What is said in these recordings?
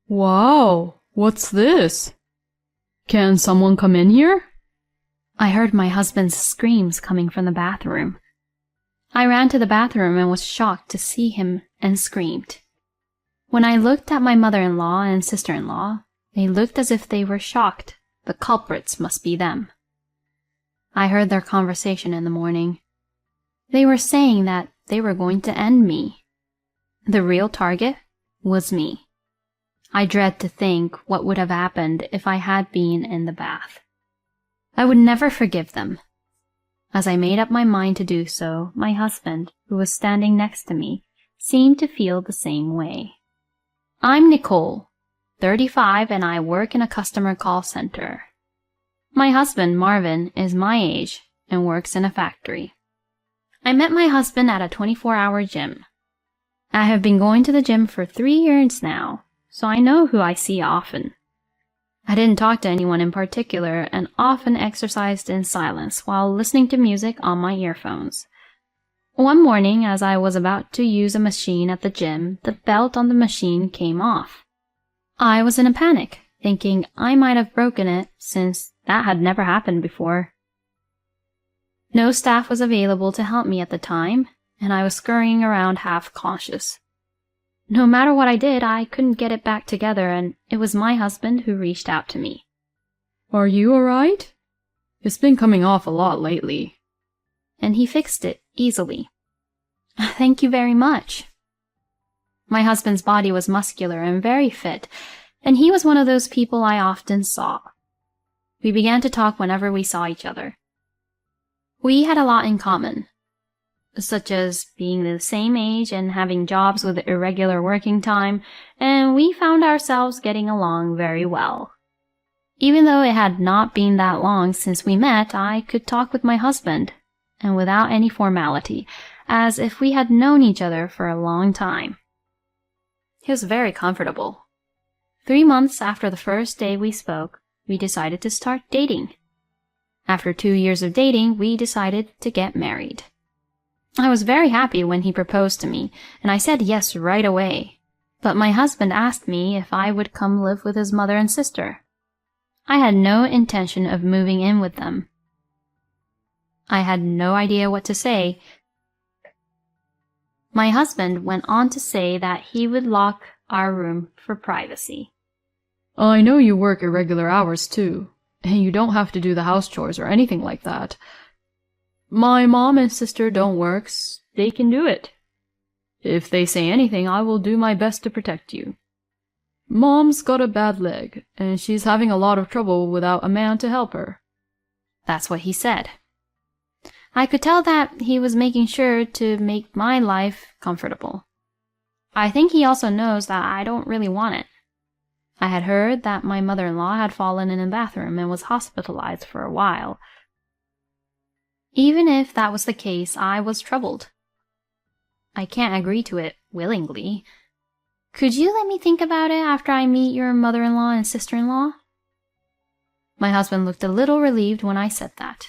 Wow, what's this? Can someone come in here? I heard my husband's screams coming from the bathroom. I ran to the bathroom and was shocked to see him and screamed. When I looked at my mother-in-law and sister-in-law, they looked as if they were shocked. The culprits must be them. I heard their conversation in the morning. They were saying that they were going to end me. The real target was me. I dread to think what would have happened if I had been in the bath. I would never forgive them. As I made up my mind to do so, my husband, who was standing next to me, seemed to feel the same way. I'm Nicole, 35, and I work in a customer call center. My husband, Marvin, is my age and works in a factory. I met my husband at a 24-hour gym. I have been going to the gym for 3 years now, so I know who I see often. I didn't talk to anyone in particular and often exercised in silence while listening to music on my earphones. One morning, as I was about to use a machine at the gym, the belt on the machine came off. I was in a panic, thinking I might have broken it since that had never happened before. No staff was available to help me at the time, and I was scurrying around half-conscious. No matter what I did, I couldn't get it back together, and it was my husband who reached out to me. Are you alright? It's been coming off a lot lately. And he fixed it easily. Thank you very much. My husband's body was muscular and very fit, and he was one of those people I often saw. We began to talk whenever we saw each other. We had a lot in common, such as being the same age and having jobs with irregular working time, and we found ourselves getting along very well. Even though it had not been that long since we met, I could talk with my husband, and without any formality, as if we had known each other for a long time. He was very comfortable. 3 months after the first day we spoke, we decided to start dating. After 2 years of dating, we decided to get married. I was very happy when he proposed to me, and I said yes right away. But my husband asked me if I would come live with his mother and sister. I had no intention of moving in with them. I had no idea what to say. My husband went on to say that he would lock our room for privacy. I know you work irregular hours too, and you don't have to do the house chores or anything like that. My mom and sister don't work, so they can do it. If they say anything, I will do my best to protect you. Mom's got a bad leg, and she's having a lot of trouble without a man to help her. That's what he said. I could tell that he was making sure to make my life comfortable. I think he also knows that I don't really want it. I had heard that my mother-in-law had fallen in a bathroom and was hospitalized for a while. Even if that was the case, I was troubled. I can't agree to it willingly. Could you let me think about it after I meet your mother-in-law and sister-in-law? My husband looked a little relieved when I said that.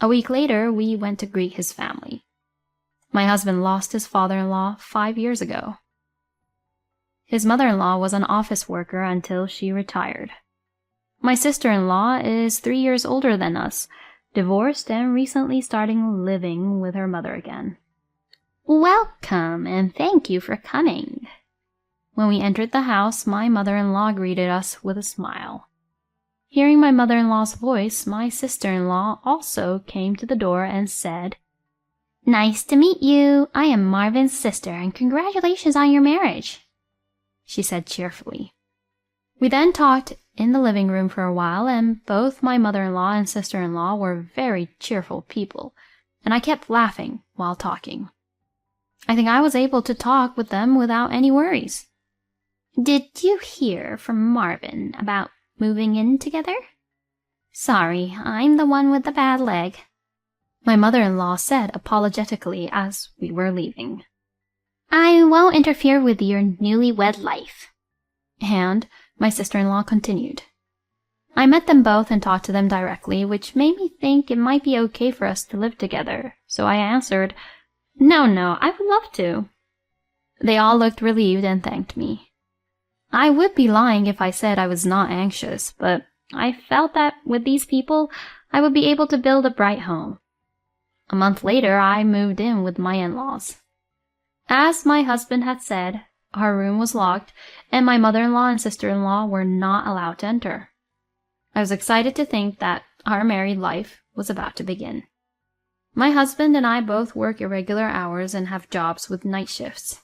A week later, we went to greet his family. My husband lost his father-in-law 5 years ago. His mother-in-law was an office worker until she retired. My sister-in-law is 3 years older than us, divorced and recently starting living with her mother again. Welcome, and thank you for coming. When we entered the house, my mother-in-law greeted us with a smile. Hearing my mother-in-law's voice, my sister-in-law also came to the door and said, "Nice to meet you. I am Marvin's sister, and congratulations on your marriage," she said cheerfully. We then talked in the living room for a while, and both my mother-in-law and sister-in-law were very cheerful people, and I kept laughing while talking. I think I was able to talk with them without any worries. "Did you hear from Marvin about moving in together?" "Sorry, I'm the one with the bad leg," my mother-in-law said apologetically as we were leaving. "I won't interfere with your newlywed life." And my sister-in-law continued. I met them both and talked to them directly, which made me think it might be okay for us to live together, so I answered, No, I would love to." They all looked relieved and thanked me. I would be lying if I said I was not anxious, but I felt that with these people, I would be able to build a bright home. A month later, I moved in with my in-laws. As my husband had said, our room was locked, and my mother-in-law and sister-in-law were not allowed to enter. I was excited to think that our married life was about to begin. My husband and I both work irregular hours and have jobs with night shifts.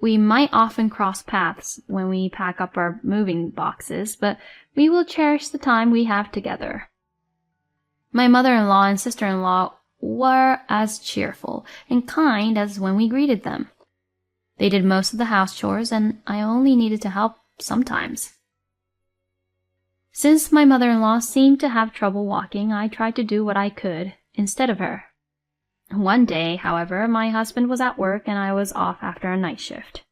We might often cross paths when we pack up our moving boxes, but we will cherish the time we have together. My mother-in-law and sister-in-law were as cheerful and kind as when we greeted them. They did most of the house chores, and I only needed to help sometimes. Since my mother-in-law seemed to have trouble walking, I tried to do what I could instead of her. One day, however, my husband was at work and I was off after a night shift.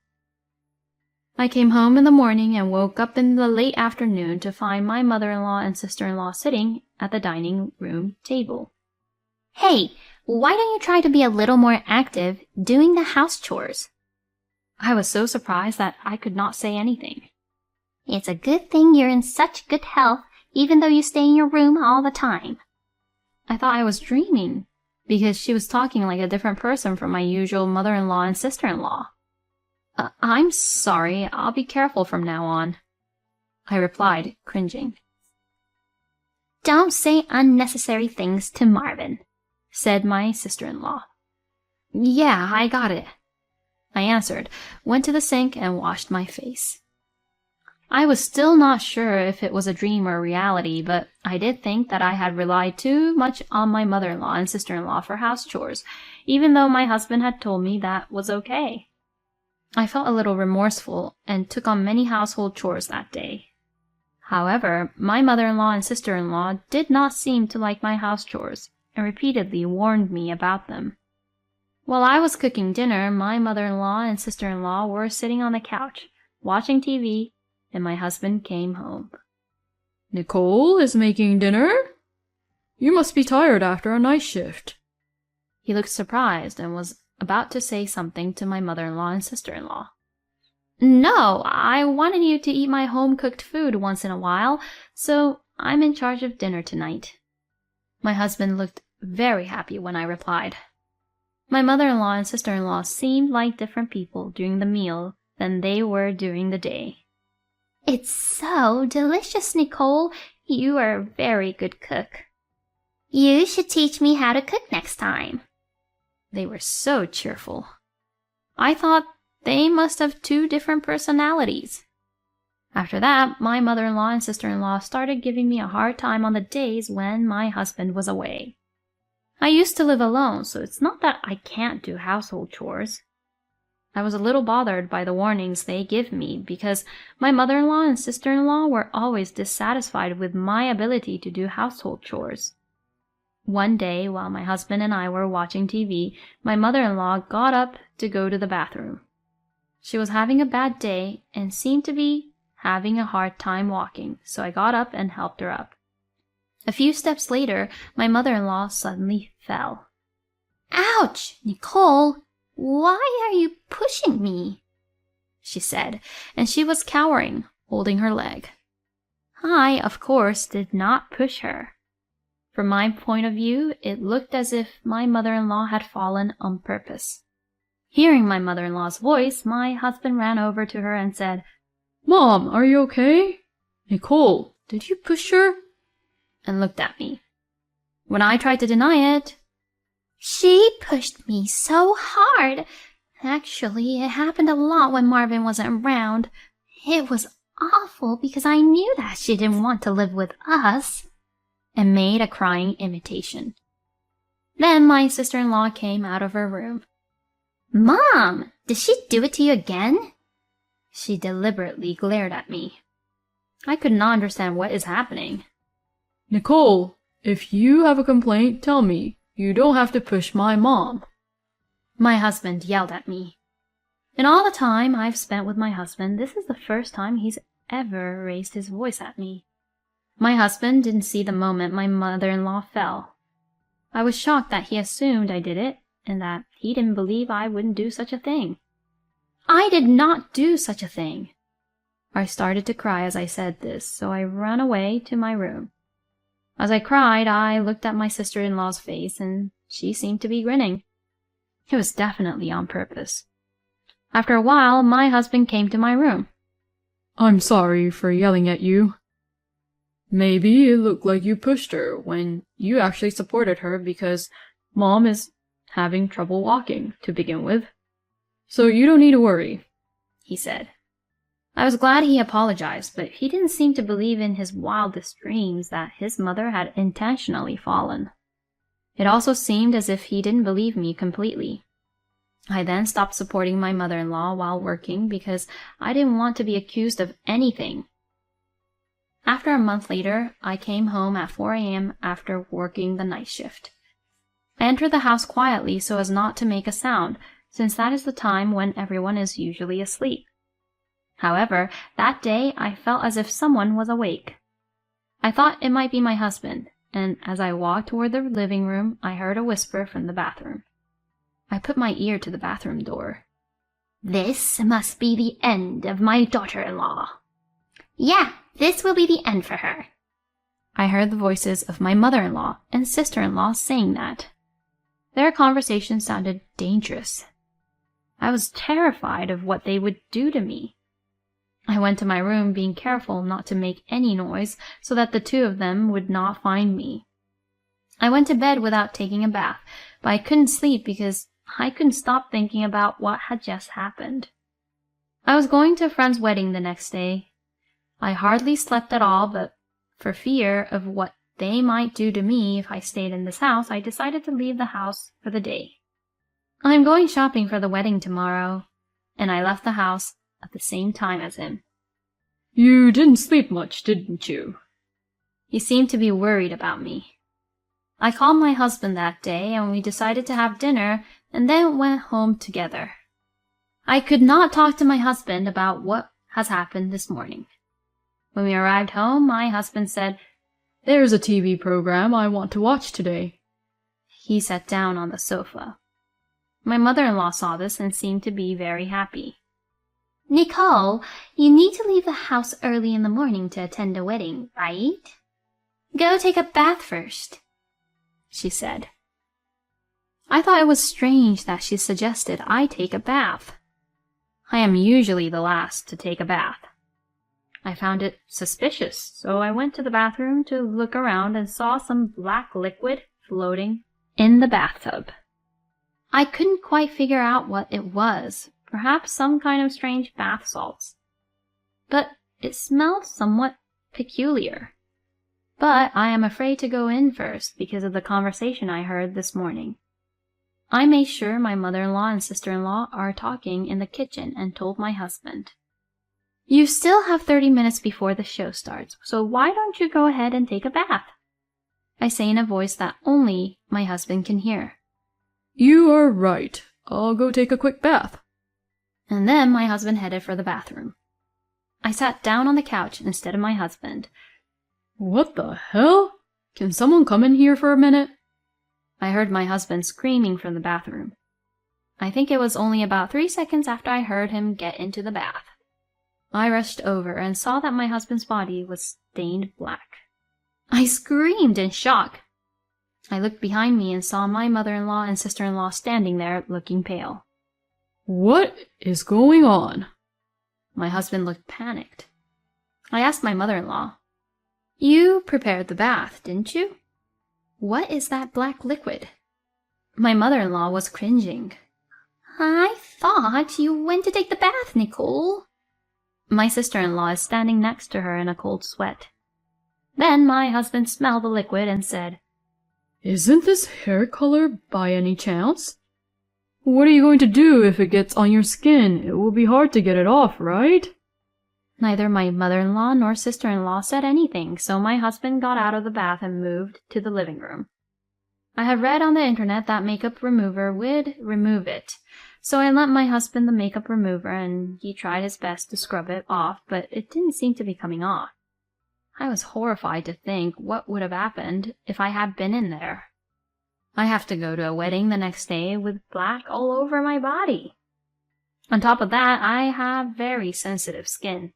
I came home in the morning and woke up in the late afternoon to find my mother-in-law and sister-in-law sitting at the dining room table. Hey, why don't you try to be a little more active doing the house chores? I was so surprised that I could not say anything. It's a good thing you're in such good health, even though you stay in your room all the time. I thought I was dreaming, because she was talking like a different person from my usual mother-in-law and sister-in-law. I'm sorry, I'll be careful from now on, I replied, cringing. Don't say unnecessary things to Marvin, said my sister-in-law. Yeah, I got it, I answered, went to the sink and washed my face. I was still not sure if it was a dream or reality, but I did think that I had relied too much on my mother-in-law and sister-in-law for house chores, even though my husband had told me that was okay. I felt a little remorseful and took on many household chores that day. However, my mother-in-law and sister-in-law did not seem to like my house chores and repeatedly warned me about them. While I was cooking dinner, my mother-in-law and sister-in-law were sitting on the couch, watching TV, and my husband came home. Nicole is making dinner? You must be tired after a night shift. He looked surprised and was about to say something to my mother-in-law and sister-in-law. No, I wanted you to eat my home-cooked food once in a while, so I'm in charge of dinner tonight. My husband looked very happy when I replied. My mother-in-law and sister-in-law seemed like different people during the meal than they were during the day. It's so delicious, Nicole. You are a very good cook. You should teach me how to cook next time. They were so cheerful. I thought they must have two different personalities. After that, my mother-in-law and sister-in-law started giving me a hard time on the days when my husband was away. I used to live alone, so it's not that I can't do household chores. I was a little bothered by the warnings they give me because my mother-in-law and sister-in-law were always dissatisfied with my ability to do household chores. One day, while my husband and I were watching TV, my mother-in-law got up to go to the bathroom. She was having a bad day and seemed to be having a hard time walking, so I got up and helped her up. A few steps later, my mother-in-law suddenly fell. Ouch, Nicole! Why are you pushing me? She said, and she was cowering, holding her leg. I, of course, did not push her. From my point of view, it looked as if my mother-in-law had fallen on purpose. Hearing my mother-in-law's voice, my husband ran over to her and said, Mom, are you okay? Nicole, did you push her? And looked at me. When I tried to deny it, She pushed me so hard. Actually, it happened a lot when Marvin wasn't around. It was awful because I knew that she didn't want to live with us. And made a crying imitation. Then my sister-in-law came out of her room. Mom, did she do it to you again? She deliberately glared at me. I could not understand what is happening. Nicole, if you have a complaint, tell me. You don't have to push my mom. My husband yelled at me. In all the time I've spent with my husband, this is the first time he's ever raised his voice at me. My husband didn't see the moment my mother-in-law fell. I was shocked that he assumed I did it, and that he didn't believe I wouldn't do such a thing. I did not do such a thing. I started to cry as I said this, so I ran away to my room. As I cried, I looked at my sister-in-law's face, and she seemed to be grinning. It was definitely on purpose. After a while, my husband came to my room. I'm sorry for yelling at you. Maybe it looked like you pushed her when you actually supported her because Mom is having trouble walking to begin with. So you don't need to worry, he said. I was glad he apologized, but he didn't seem to believe in his wildest dreams that his mother had intentionally fallen. It also seemed as if he didn't believe me completely. I then stopped supporting my mother-in-law while working because I didn't want to be accused of anything. After a month later, I came home at 4 a.m. after working the night shift. I entered the house quietly so as not to make a sound, since that is the time when everyone is usually asleep. However, that day I felt as if someone was awake. I thought it might be my husband, and as I walked toward the living room, I heard a whisper from the bathroom. I put my ear to the bathroom door. This must be the end of my daughter-in-law. Yeah, this will be the end for her. I heard the voices of my mother-in-law and sister-in-law saying that. Their conversation sounded dangerous. I was terrified of what they would do to me. I went to my room being careful not to make any noise so that the two of them would not find me. I went to bed without taking a bath, but I couldn't sleep because I couldn't stop thinking about what had just happened. I was going to a friend's wedding the next day. I hardly slept at all, but for fear of what they might do to me if I stayed in this house, I decided to leave the house for the day. I'm going shopping for the wedding tomorrow, and I left the house at the same time as him. You didn't sleep much, didn't you? He seemed to be worried about me. I called my husband that day, and we decided to have dinner and then went home together. I could not talk to my husband about what has happened this morning. When we arrived home, my husband said, There's a TV program I want to watch today. He sat down on the sofa. My mother-in-law saw this and seemed to be very happy. Nicole, you need to leave the house early in the morning to attend a wedding, right? Go take a bath first, she said. I thought it was strange that she suggested I take a bath. I am usually the last to take a bath. I found it suspicious, so I went to the bathroom to look around and saw some black liquid floating in the bathtub. I couldn't quite figure out what it was, perhaps some kind of strange bath salts. But it smelled somewhat peculiar. But I am afraid to go in first because of the conversation I heard this morning. I made sure my mother-in-law and sister-in-law are talking in the kitchen and told my husband. You still have 30 minutes before the show starts, so why don't you go ahead and take a bath? I say in a voice that only my husband can hear. You are right. I'll go take a quick bath. And then my husband headed for the bathroom. I sat down on the couch instead of my husband. What the hell? Can someone come in here for a minute? I heard my husband screaming from the bathroom. I think it was only about 3 seconds after I heard him get into the bath. I rushed over and saw that my husband's body was stained black. I screamed in shock. I looked behind me and saw my mother-in-law and sister-in-law standing there looking pale. What is going on? My husband looked panicked. I asked my mother-in-law, You prepared the bath, didn't you? What is that black liquid? My mother-in-law was cringing. I thought you went to take the bath, Nicole. My sister-in-law is standing next to her in a cold sweat. Then my husband smelled the liquid and said, Isn't this hair color by any chance? What are you going to do if it gets on your skin? It will be hard to get it off, right? Neither my mother-in-law nor sister-in-law said anything, so my husband got out of the bath and moved to the living room. I had read on the internet that makeup remover would remove it, so I lent my husband the makeup remover and he tried his best to scrub it off, but it didn't seem to be coming off. I was horrified to think what would have happened if I had been in there. I have to go to a wedding the next day with black all over my body. On top of that, I have very sensitive skin.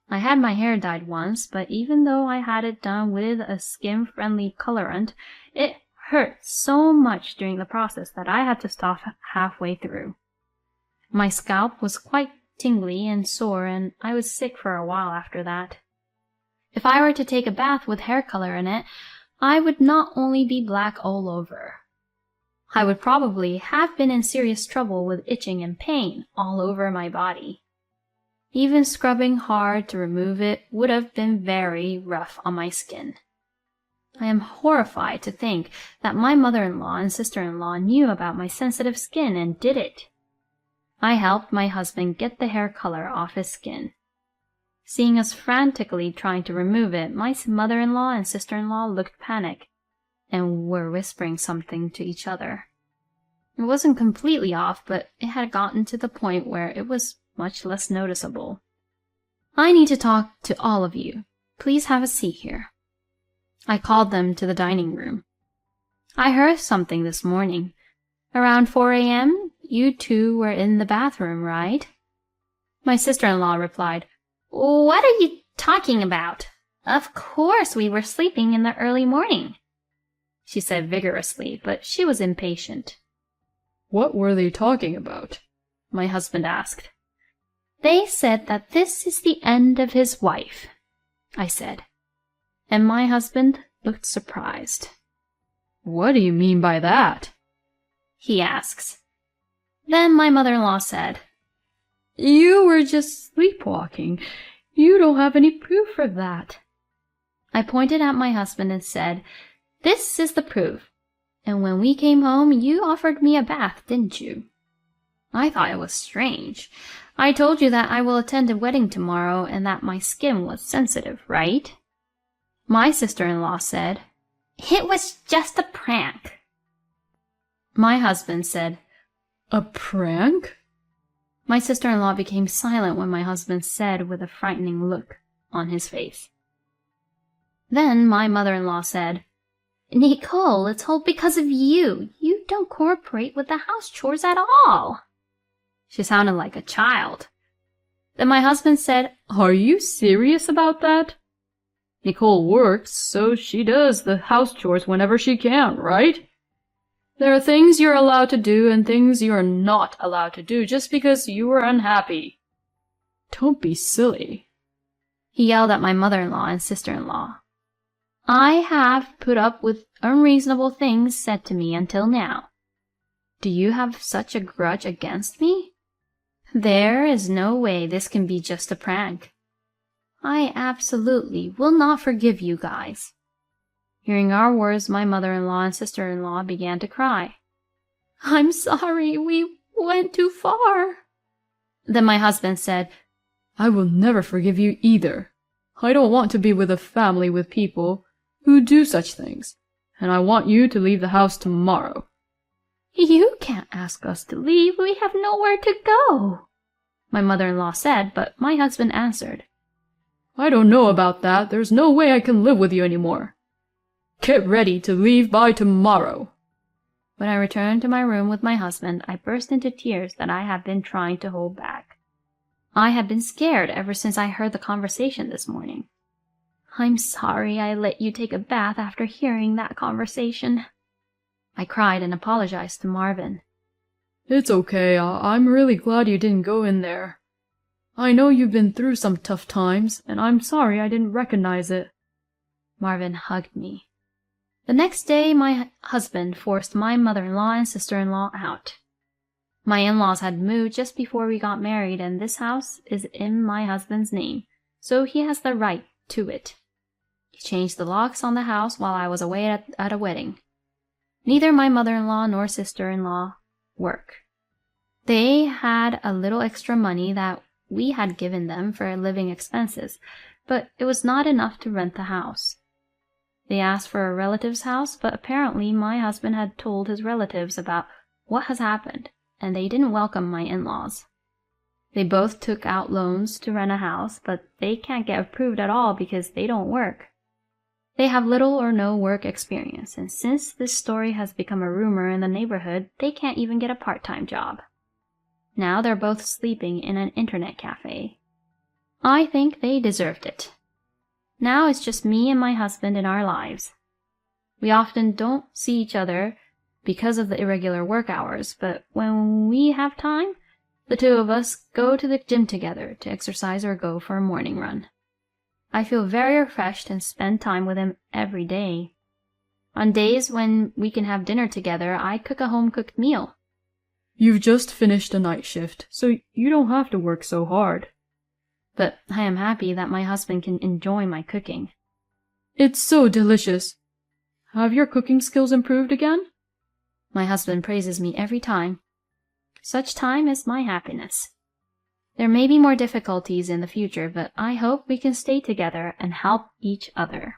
I had my hair dyed once, but even though I had it done with a skin-friendly colorant, it hurt so much during the process that I had to stop halfway through. My scalp was quite tingly and sore, and I was sick for a while after that. If I were to take a bath with hair color in it, I would not only be black all over. I would probably have been in serious trouble with itching and pain all over my body. Even scrubbing hard to remove it would have been very rough on my skin. I am horrified to think that my mother-in-law and sister-in-law knew about my sensitive skin and did it. I helped my husband get the hair color off his skin. Seeing us frantically trying to remove it, my mother-in-law and sister-in-law looked panicked and were whispering something to each other. It wasn't completely off, but it had gotten to the point where it was much less noticeable. I need to talk to all of you. Please have a seat here. I called them to the dining room. I heard something this morning. Around 4 a.m., you two were in the bathroom, right? My sister-in-law replied, What are you talking about? Of course we were sleeping in the early morning, she said vigorously, but she was impatient. What were they talking about? My husband asked. They said that this is the end of his wife, I said. And my husband looked surprised. What do you mean by that? He asks. Then my mother-in-law said, You were just sleepwalking. You don't have any proof of that. I pointed at my husband and said, This is the proof. And when we came home, you offered me a bath, didn't you? I thought it was strange. I told you that I will attend a wedding tomorrow and that my skin was sensitive, right? My sister-in-law said, It was just a prank. My husband said, A prank? My sister-in-law became silent when my husband said with a frightening look on his face. Then my mother-in-law said, Nicole, it's all because of you. You don't cooperate with the house chores at all. She sounded like a child. Then my husband said, Are you serious about that? Nicole works, so she does the house chores whenever she can, right? There are things you're allowed to do and things you're not allowed to do just because you are unhappy. Don't be silly. He yelled at my mother-in-law and sister-in-law. I have put up with unreasonable things said to me until now. Do you have such a grudge against me? There is no way this can be just a prank. I absolutely will not forgive you guys. Hearing our words, my mother-in-law and sister-in-law began to cry. I'm sorry, we went too far. Then my husband said, I will never forgive you either. I don't want to be with a family with people who do such things, and I want you to leave the house tomorrow. You can't ask us to leave. We have nowhere to go, my mother-in-law said, but my husband answered, I don't know about that. There's no way I can live with you anymore. Get ready to leave by tomorrow. When I returned to my room with my husband, I burst into tears that I had been trying to hold back. I had been scared ever since I heard the conversation this morning. I'm sorry I let you take a bath after hearing that conversation. I cried and apologized to Marvin. It's okay. I'm really glad you didn't go in there. I know you've been through some tough times, and I'm sorry I didn't recognize it. Marvin hugged me. The next day, my husband forced my mother-in-law and sister-in-law out. My in-laws had moved just before we got married, and this house is in my husband's name, so he has the right to it. He changed the locks on the house while I was away at a wedding. Neither my mother-in-law nor sister-in-law work. They had a little extra money that we had given them for living expenses, but it was not enough to rent the house. They asked for a relative's house, but apparently my husband had told his relatives about what has happened, and they didn't welcome my in-laws. They both took out loans to rent a house, but they can't get approved at all because they don't work. They have little or no work experience, and since this story has become a rumor in the neighborhood, they can't even get a part-time job. Now they're both sleeping in an internet cafe. I think they deserved it. Now it's just me and my husband in our lives. We often don't see each other because of the irregular work hours, but when we have time, the two of us go to the gym together to exercise or go for a morning run. I feel very refreshed and spend time with him every day. On days when we can have dinner together, I cook a home-cooked meal. You've just finished a night shift, so you don't have to work so hard. But I am happy that my husband can enjoy my cooking. It's so delicious. Have your cooking skills improved again? My husband praises me every time. Such time is my happiness. There may be more difficulties in the future, but I hope we can stay together and help each other.